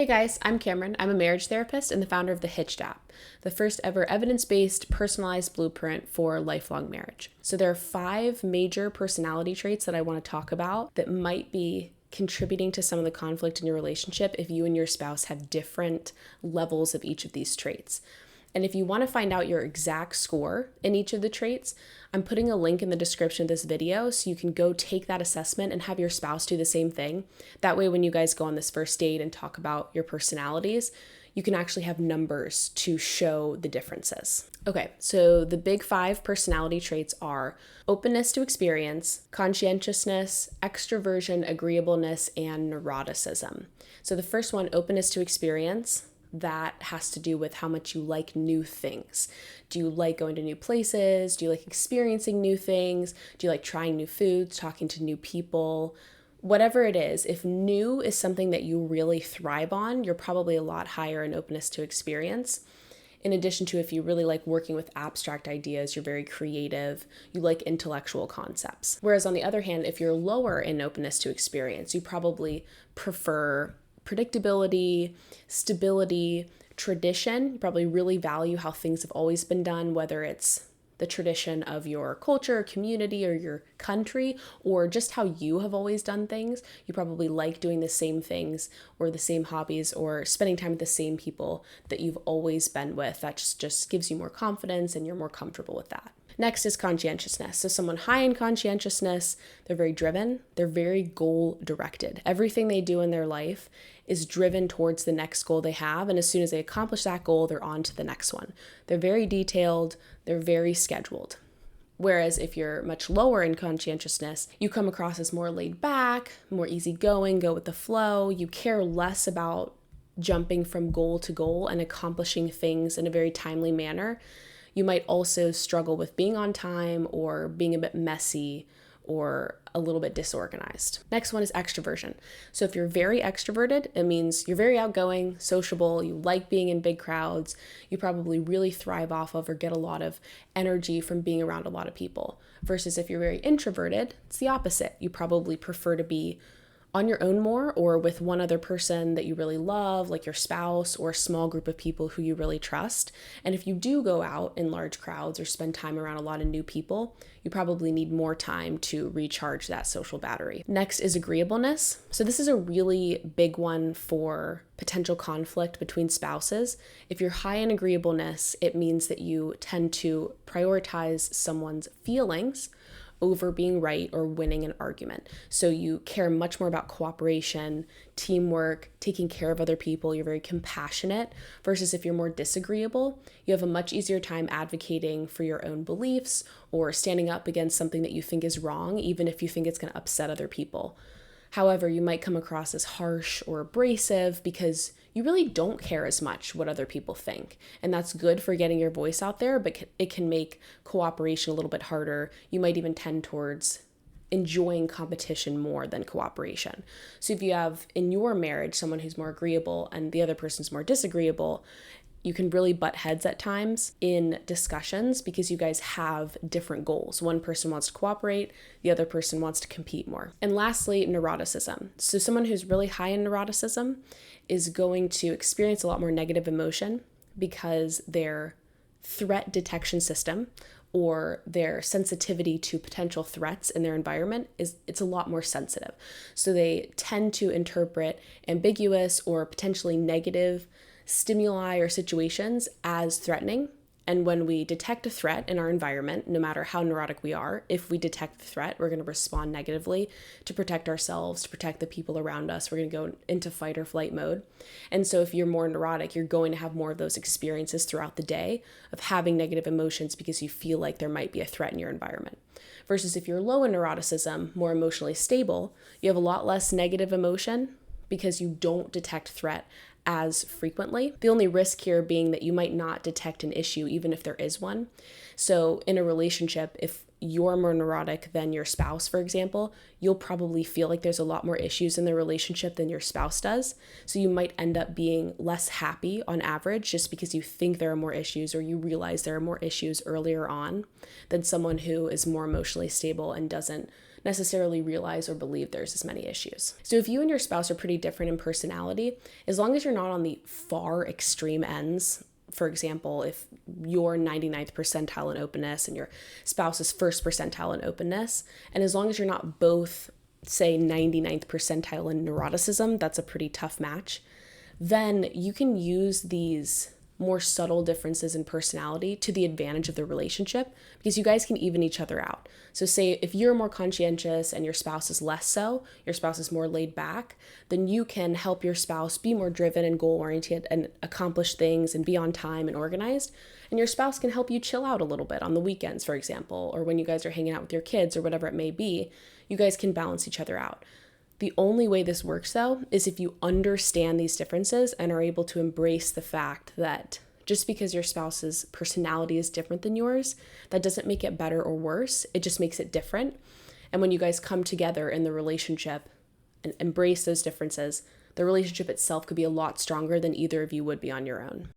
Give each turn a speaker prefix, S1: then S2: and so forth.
S1: Hey guys, I'm Cameron. I'm a marriage therapist and the founder of the Hitched app, the first ever evidence-based personalized blueprint for lifelong marriage. So there are 5 major personality traits that I want to talk about that might be contributing to some of the conflict in your relationship if you and your spouse have different levels of each of these traits. And if you want to find out your exact score in each of the traits, I'm putting a link in the description of this video so you can go take that assessment and have your spouse do the same thing. That way, when you guys go on this first date and talk about your personalities, you can actually have numbers to show the differences. Okay, so the big 5 personality traits are openness to experience, conscientiousness, extroversion, agreeableness, and neuroticism. So the first one, openness to experience, that has to do with how much you like new things. Do you like going to new places? Do you like experiencing new things? Do you like trying new foods, talking to new people? Whatever it is, if new is something that you really thrive on, you're probably a lot higher in openness to experience. In addition to if you really like working with abstract ideas, you're very creative, you like intellectual concepts. Whereas on the other hand, if you're lower in openness to experience, you probably prefer predictability, stability, tradition. You probably really value how things have always been done, whether it's the tradition of your culture, community, or your country, or just how you have always done things. You probably like doing the same things or the same hobbies or spending time with the same people that you've always been with. That just gives you more confidence and you're more comfortable with that. Next is conscientiousness. So someone high in conscientiousness, they're very driven, they're very goal directed. Everything they do in their life is driven towards the next goal they have, and as soon as they accomplish that goal, they're on to the next one. They're very detailed, they're very scheduled. Whereas if you're much lower in conscientiousness, you come across as more laid back, more easygoing, go with the flow. You care less about jumping from goal to goal and accomplishing things in a very timely manner. You might also struggle with being on time or being a bit messy or a little bit disorganized. Next one is extroversion. So if you're very extroverted, it means you're very outgoing, sociable, you like being in big crowds, you probably really thrive off of or get a lot of energy from being around a lot of people. Versus if you're very introverted, it's the opposite. You probably prefer to be on your own more or with one other person that you really love, like your spouse or a small group of people who you really trust. And if you do go out in large crowds or spend time around a lot of new people, you probably need more time to recharge that social battery. Next is agreeableness. So this is a really big one for potential conflict between spouses. If you're high in agreeableness, it means that you tend to prioritize someone's feelings over being right or winning an argument. So you care much more about cooperation, teamwork, taking care of other people. You're very compassionate versus if you're more disagreeable, you have a much easier time advocating for your own beliefs or standing up against something that you think is wrong, even if you think it's going to upset other people. However, you might come across as harsh or abrasive because you really don't care as much what other people think. And that's good for getting your voice out there, but it can make cooperation a little bit harder. You might even tend towards enjoying competition more than cooperation. So if you have in your marriage someone who's more agreeable and the other person's more disagreeable, you can really butt heads at times in discussions because you guys have different goals. One person wants to cooperate, the other person wants to compete more. And lastly, neuroticism. So someone who's really high in neuroticism is going to experience a lot more negative emotion because their threat detection system or their sensitivity to potential threats in their environment it's a lot more sensitive. So they tend to interpret ambiguous or potentially negative stimuli or situations as threatening. And when we detect a threat in our environment, no matter how neurotic we are, if we detect the threat, we're going to respond negatively to protect ourselves, to protect the people around us. We're going to go into fight or flight mode. And so if you're more neurotic, you're going to have more of those experiences throughout the day of having negative emotions because you feel like there might be a threat in your environment. Versus if you're low in neuroticism, more emotionally stable, you have a lot less negative emotion because you don't detect threat as frequently. The only risk here being that you might not detect an issue even if there is one. So in a relationship, if you're more neurotic than your spouse, for example, you'll probably feel like there's a lot more issues in the relationship than your spouse does. So you might end up being less happy on average just because you think there are more issues or you realize there are more issues earlier on than someone who is more emotionally stable and doesn't necessarily realize or believe there's as many issues. So if you and your spouse are pretty different in personality, as long as you're not on the far extreme ends, for example, if you're 99th percentile in openness and your spouse is 1st percentile in openness, and as long as you're not both, say, 99th percentile in neuroticism, that's a pretty tough match, then you can use these more subtle differences in personality to the advantage of the relationship, because you guys can even each other out. So say if you're more conscientious and your spouse is less so, your spouse is more laid back, then you can help your spouse be more driven and goal-oriented and accomplish things and be on time and organized. And your spouse can help you chill out a little bit on the weekends, for example, or when you guys are hanging out with your kids or whatever it may be. You guys can balance each other out. The only way this works, though, is if you understand these differences and are able to embrace the fact that just because your spouse's personality is different than yours, that doesn't make it better or worse. It just makes it different. And when you guys come together in the relationship and embrace those differences, the relationship itself could be a lot stronger than either of you would be on your own.